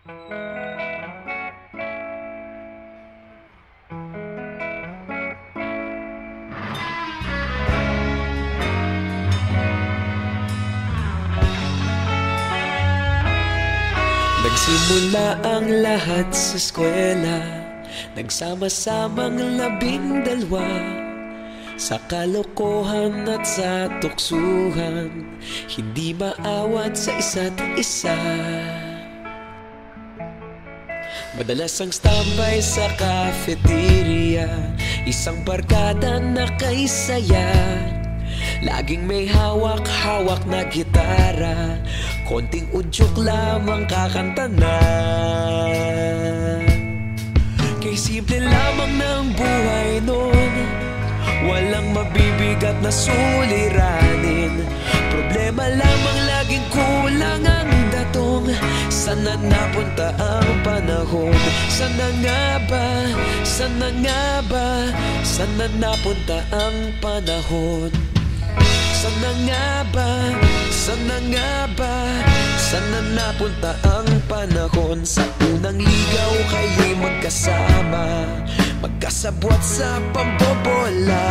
Nagsimula ang lahat sa eskwela, nagsama-samang 12 sa kalokohan at sa tuksuhan, hindi maawat sa isa't isa. Madalas ang standby sa cafeteria, isang barkada na kay saya. Laging may hawak-hawak na gitara, konting udyok lamang kakanta na. Kay simple lamang ng buhay nun, walang mabibigat na suliranin. Problema lamang laging kulang ang datong. Sana napunta ang panahon? Sana nga ba? Sana nga ba? Sana napunta ang panahon? Sana nga ba? Sana nga ba? Sana napunta ang panahon? Sa unang ligaw kayo'y magkasama, magkasabwat sa pambobola.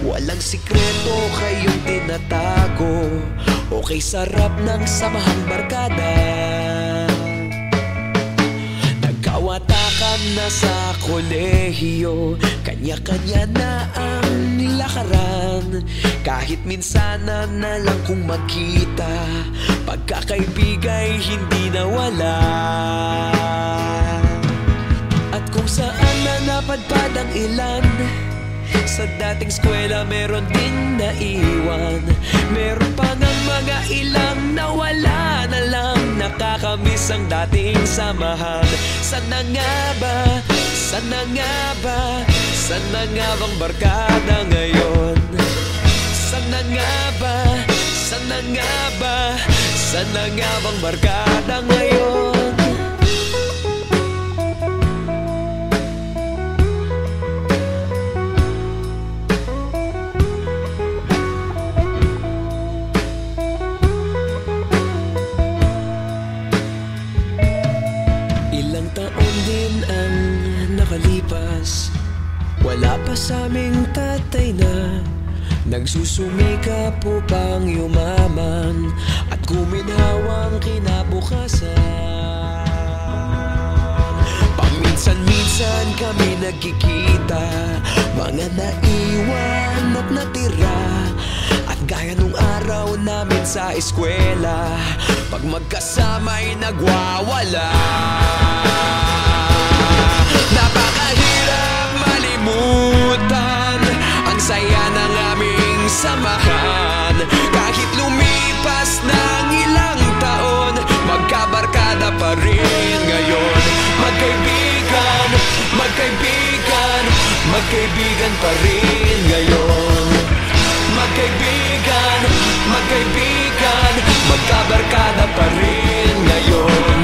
Walang sikreto kayong tinatago, okay sarap ng samahang barkada. Nagkawatakan na sa kolehiyo, kanya-kanya na ang lakaran. Kahit minsan na lang kung magkita, pagkakaibigay hindi nawala. At kung saan na napadpad ang ilan, sa dating eskwela meron din naiwan. Meron pa ng mga ilang nawala na lang, nakakamiss ang dating samahan. Sana nga ba? Sana nga ba? Sana nga bang barkada ngayon? Sana nga ba? Sana nga ba? Sana nga bang barkada ngayon? Ilang taon din ang nakalipas, wala pa sa aming tatay na nagsusumikap upang yumaman at guminhawang kinabukasan. Paminsan-minsan kami nagkikita, mga naiwan at natira. At gaya nung araw namin sa eskwela, pag magkasama'y nagwawala. Napakahirap malimutan ang saya ng aming samahan. Kahit lumipas ng ilang taon, magkabarkada pa rin ngayon. Magkaibigan, magkaibigan, magkaibigan pa rin ngayon. Magkaibigan, magkaibigan, magkabarkada pa rin ngayon.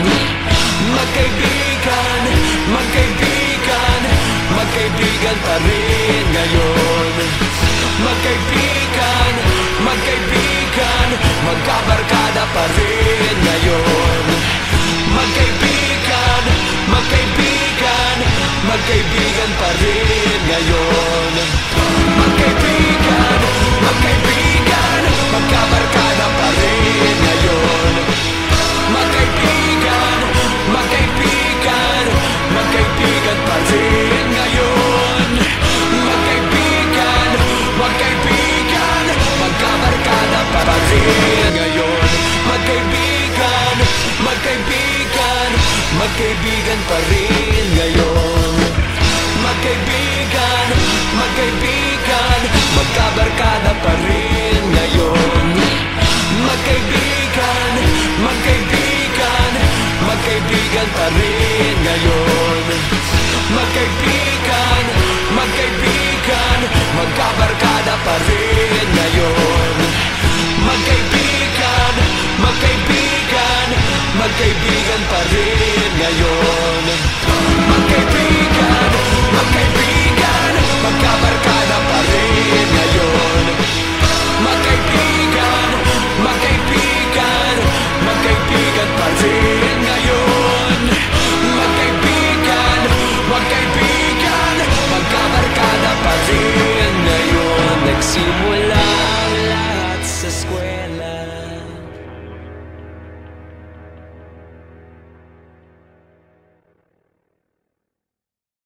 Magkaibigan, magkaibigan, magkaibigan pa rin ngayon. Magkaibigan, magkaibigan, magkabarkada pa rin ngayon. Magkaibigan, magkaibigan, magkaibigan pa rin ngayon. Magkaibigan, magkaibigan, magkabarkada pa rin ngayon. Magkaibigan, magkaibigan, magkaibigan pa rin ngayon. Magkaibigan, magkaibigan, magkabarkada pa rin ngayon. Magkaibigan, magkaibigan, magkaibigan pa rin ngayon. Magkaibigan, magkaibigan, magkabarkada pa rin ngayon. Magkaibigan, magkaibigan, magkaibigan pa rin ngayon. Magkaibigan,